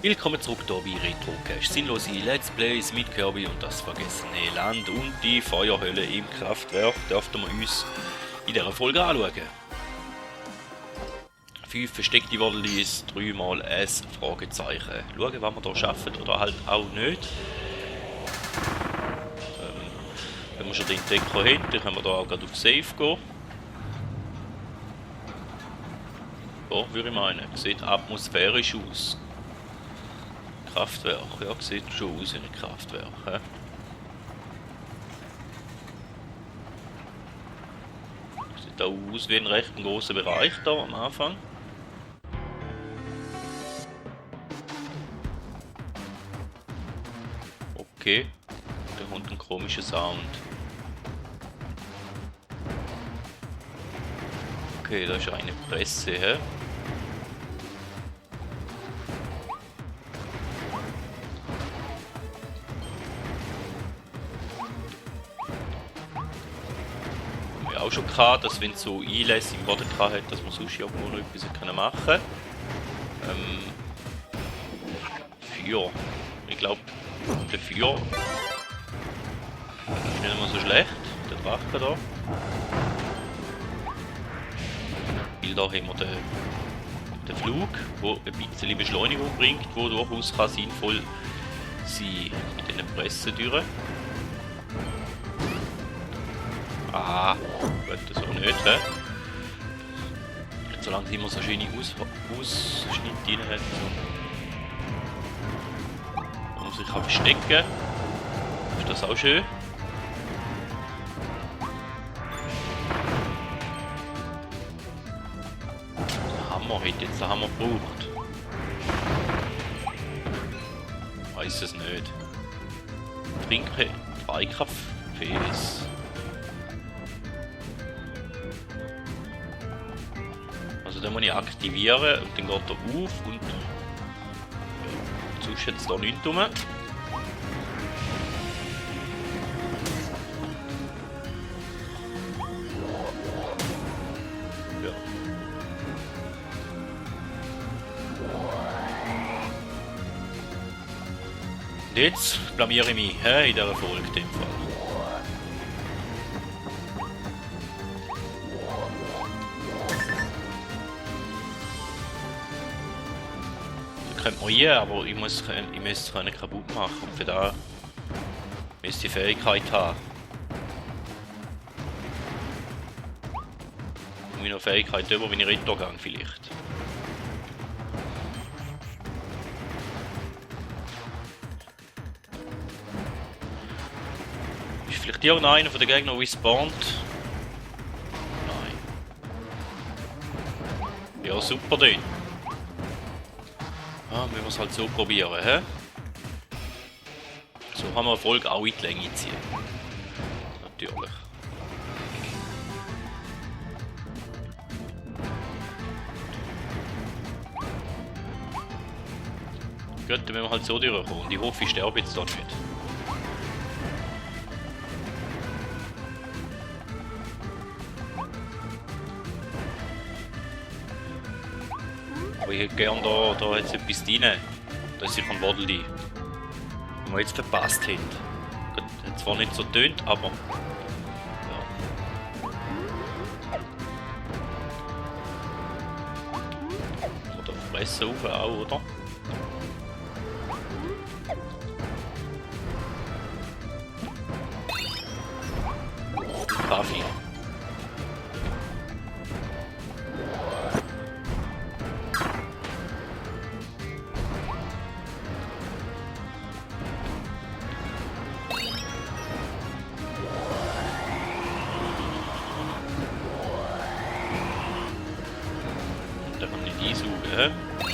Willkommen zurück hier bei Retrocast. Sinnlose Let's Plays mit Kirby und das vergessene Land und die Feuerhölle im Kraftwerk dürften wir uns in dieser Folge anschauen. 5 versteckte Waddlis, 3 mal ein Fragezeichen. Schauen, was wir hier schaffen oder halt auch nicht. Wenn wir schon den Entdecker haben, dann können wir hier auch gerade auf Save gehen. So, würde ich meinen. Sieht atmosphärisch aus. Kraftwerk, ja, sieht schon aus wie ein Kraftwerk. He? Sieht auch aus wie ein recht großer Bereich da am Anfang. Okay, da kommt ein komischer Sound. Okay, da ist eine Presse, hä? Auch schon gehabt, dass wenn es so Einlässe im Boden hat, dass man sonst irgendwo noch etwas machen können. Feuer. Ich glaube, der Feuer ist nicht immer so schlecht. Der Drache da. Weil da haben wir den Flug, der ein bisschen Beschleunigung bringt, wo durchaus kann sinnvoll sein mit diesen Pressetüren. Ah, gut, das auch nicht, hä? Solange sie immer so schöne Ausschnitte drin hat, wo man sich verstecken kann, ist das auch schön. Der Hammer hätte jetzt den Hammer gebraucht. Ich weiß es nicht. Trinke drei Kaffees. Also den muss ich aktivieren und dann geht er auf und sonst jetzt da nichts rum. Ja. Und jetzt blamiere ich mich in dieser Folge in dem Fall. Könnte man hier, aber ich müsste es kaputt machen und für das müsste ich die Fähigkeit haben. Und meine Fähigkeit über, wenn ich Rettergang vielleicht. Ist vielleicht irgendeiner von den Gegnern respawnt? Nein. Ja, super drin. Ja, müssen wir es halt so probieren, hä? So haben wir Erfolg auch in die Länge ziehen. Natürlich. Gut, dann müssen wir halt so durchkommen. Und ich hoffe, ich sterbe jetzt da nicht. Aber ich hätte gern da jetzt etwas drin. Da ist sicher ein Waddli. Den wir jetzt verpasst haben. Gut, hat zwar nicht so tönt, aber. Ja. Oder fressen auf auch, oder? Kaffee.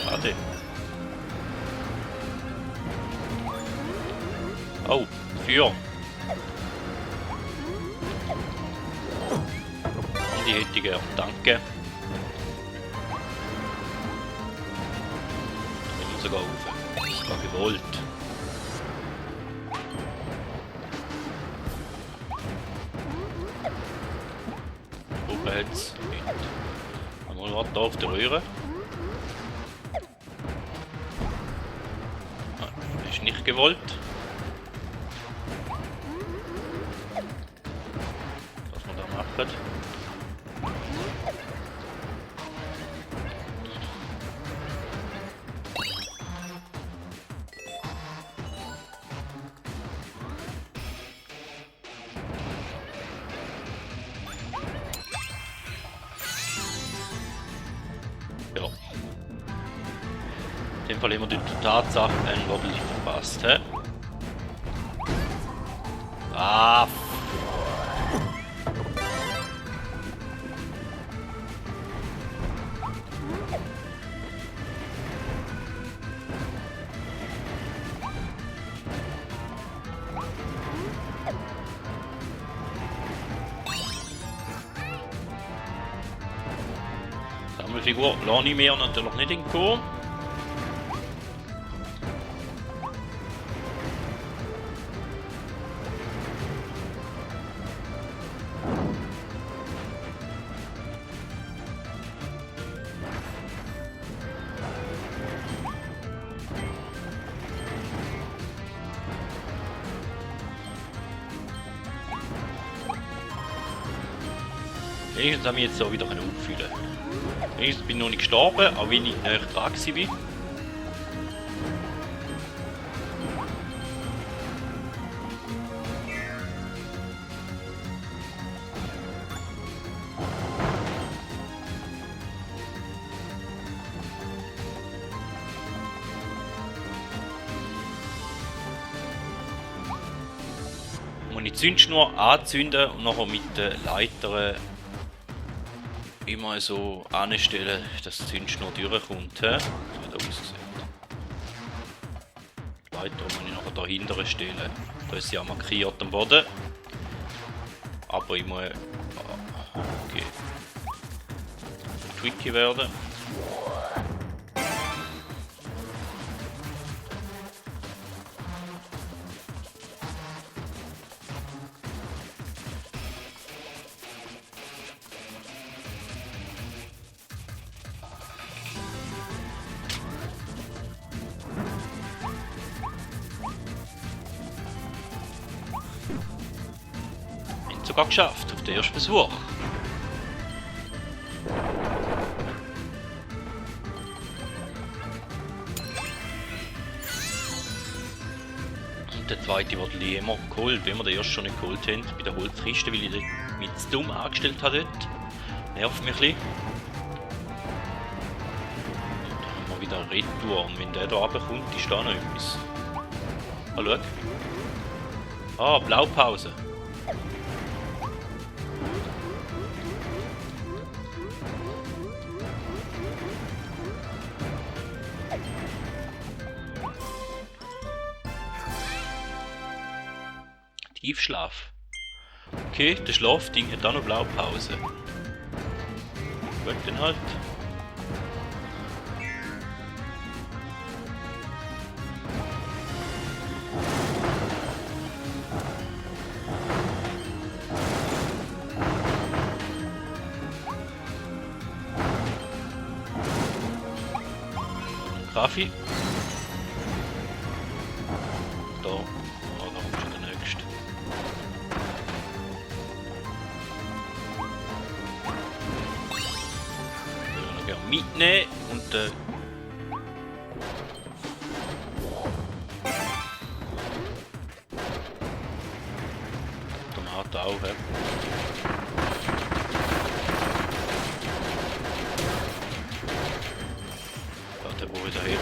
Warte. Oh, Feuer. Und die hätte ich gern. Danke. Da können wir sogar rauf. Das ist gar gewollt. Oben hat es nicht. Mal warten auf der Röhre. nicht gewollt. Was wir da machen. Ja. In dem Fall haben wir durch die Tatsache ein Wobbel verpasst, hä? Ah! Sammelfigur lasse ich mir natürlich nicht in Kur. Wenigstens haben wir jetzt so wieder auffüllen. Wenigstens bin ich noch nicht gestorben, auch wenn ich näher dran war. Und die Zündschnur anzünden und nachher mit den Leitern immer so anstellen, dass die Zündschnur durchkommt. So hat das aussieht. Die Leiter muss ich nachher dahinter stellen. Da ist sie auch markiert am Boden. Aber ich muss okay. Tricky werden. Sogar geschafft auf den ersten Versuch. Und der zweite wird immer geholt, wenn wir den ersten schon nicht geholt haben. Bei der Holzkiste, weil ich den mit dumm angestellt habe dort. Nervt mich ein bisschen. Dann haben wir wieder eine Retour und wenn der da runterkommt, ist da noch etwas. Ah, schau. Ah, Blaupause. Tiefschlaf. Okay, der Schlafding hat auch noch Blaupause. Gut, dann halt. Kaffee. Da. Oh, da kommt schon der nächste. Ich würde noch gerne mitnehmen und Tomate auch, ja. Warte, wo ist er hin?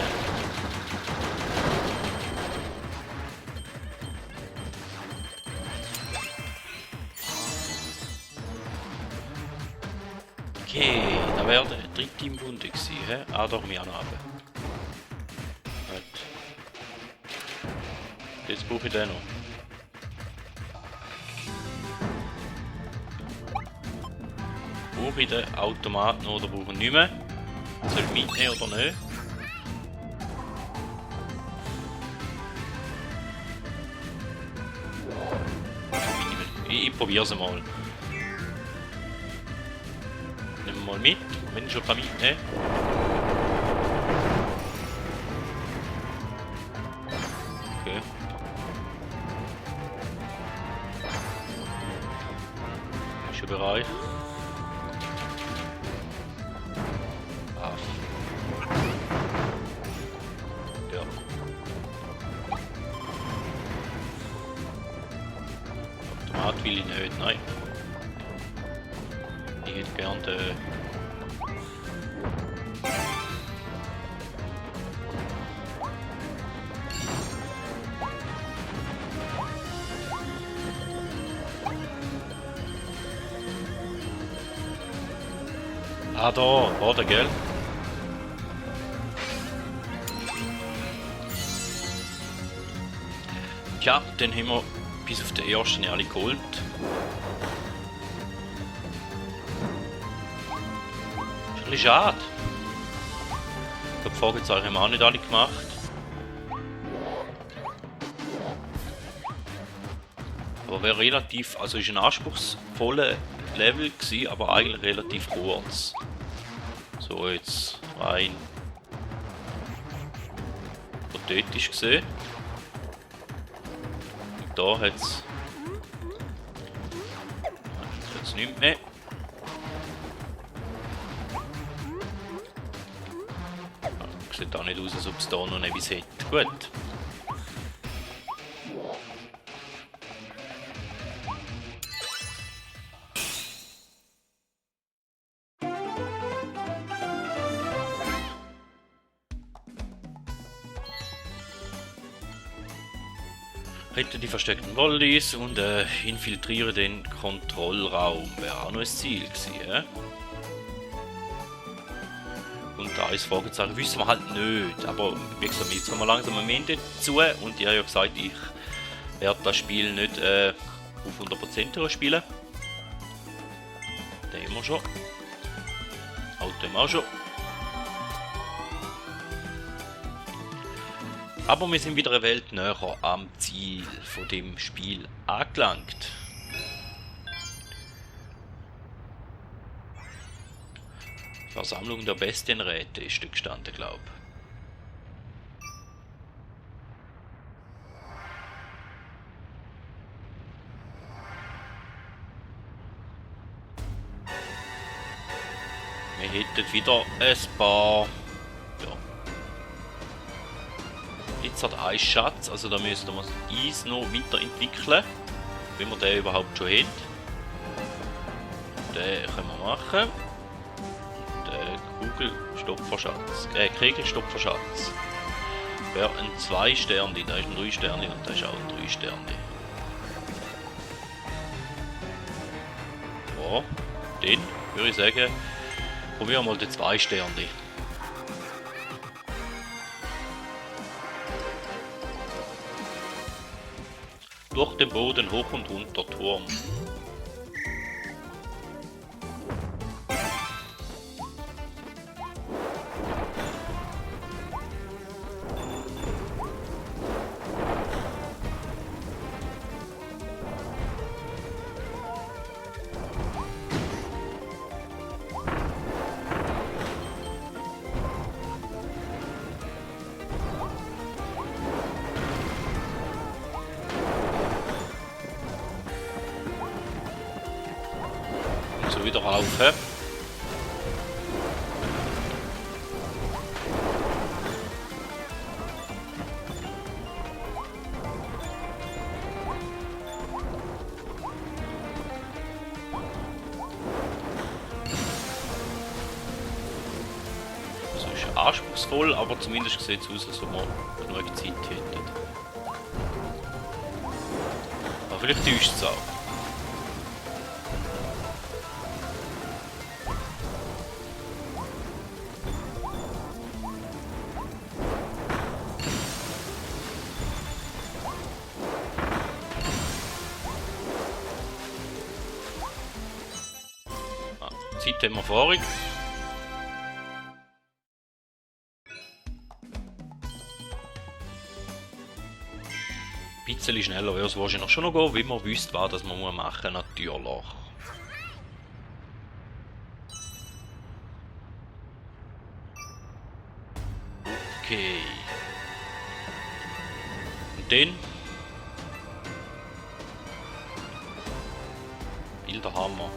Okay, da wäre der dritte im Bunde gewesen, hä? Ah, da komme ich auch noch runter. Gut. Jetzt brauche ich den noch. Brauche ich den Automaten oder brauche ich nicht mehr? Soll ich mitnehmen oder nicht? Ich probiere es mal. Nehmen wir mal mit, wenn ich schon mitnehmen kann. magischen Bereich. Ja. Automat will ich nicht, nein. Ich hätte gern den... Ah, da, oder, gell? Ja, dann haben wir bis auf den ersten alle geholt. Ist ein bisschen schade. Ich glaube, Fragezeichen haben wir auch nicht alle gemacht. Aber wäre relativ, also ist ein anspruchsvoller Level gewesen, aber eigentlich relativ kurz. So, jetzt rein hypothetisch gesehen. Und da hat es jetzt nicht mehr. Sieht auch nicht aus, als ob es da noch etwas hätte. Gut. Rette die versteckten Wollis und infiltriere den Kontrollraum. Wäre auch noch ein Ziel gewesen, ja? Und da ist Fragezeichen, wissen wir halt nicht. Aber wie gesagt, jetzt kommen wir langsam am Ende zu und ich habe ja gesagt, ich werde das Spiel nicht auf 100% spielen. Den haben wir schon. Auto haben wir auch schon. Aber wir sind wieder eine Welt näher am Ziel von dem Spiel angelangt. Versammlung der Bestienräte ist da gestanden, glaube ich. Wir hätten wieder ein paar... Jetzt hat ein Schatz, also da müssen wir das Eis noch weiterentwickeln, wenn wir den überhaupt schon haben. Den können wir machen. Den Kugelstopferschatz, Kegelstopferschatz. Wäre ein 2 Sterne, da ist ein 3 Sterne und da ist auch ein 3 Sterne. Ja, den würde ich sagen, probieren wir mal den 2 Sterne. Durch den Boden hoch und runter Turm. Wieder rauf. Das ist anspruchsvoll, aber zumindest sieht es aus, als ob wir genug Zeit hätten. Aber vielleicht täuscht es auch. Zeit haben wir vorig. Ein bisschen schneller wäre es wahrscheinlich schon noch gehen, wenn man wüsste, was man machen muss, natürlich. Okay. Und dann? Bilderhammer.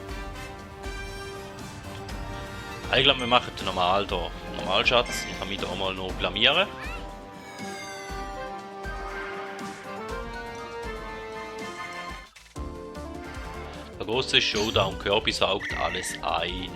Ich glaube, wir machen den Normalschatz und kann mich da mal noch blamieren. Der große Showdown, Kirby saugt alles ein.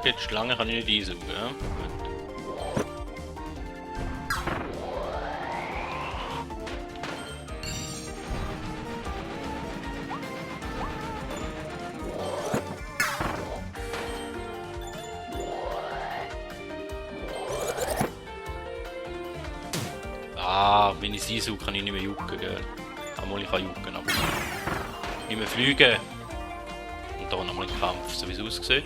Okay, die Schlange kann ich nicht einsaugen, ja? Gut. Ah, wenn ich es einsauge, kann ich nicht mehr jucken, gell? Einmal ich kann jucken, aber nicht mehr fliegen. Und da nochmal ein Kampf, so wie es aussieht.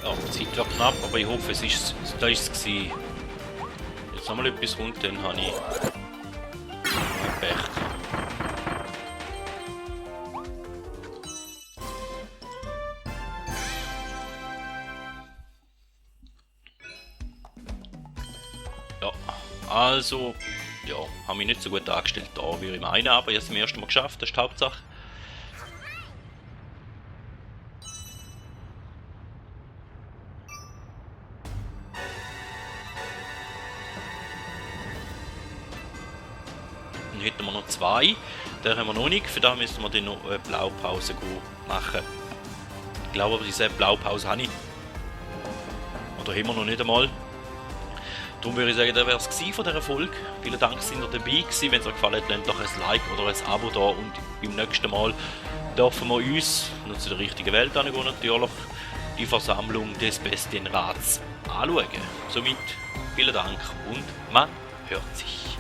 Ja, die Zeit war knapp, aber ich hoffe, da war es gewesen. Jetzt nochmal etwas kommt, dann habe ich Pech. Ja, also, ja, habe mich nicht so gut angestellt da, wie ich meine, aber ich habe es zum ersten Mal geschafft, das ist die Hauptsache. Dann hätten wir noch zwei, den haben wir noch nicht, für da müssen wir dann noch eine Blaupause machen. Ich glaube aber, diese Blaupause habe ich. Oder haben wir noch nicht einmal. Darum würde ich sagen, das wäre es von dieser Folge. Vielen Dank, dass ihr dabei gewesen. Wenn es euch gefallen hat, lasst doch ein Like oder ein Abo da. Und beim nächsten Mal dürfen wir uns, noch zu der richtigen Welt angehen, natürlich, die Versammlung des Bestienrats anschauen. Somit vielen Dank und man hört sich.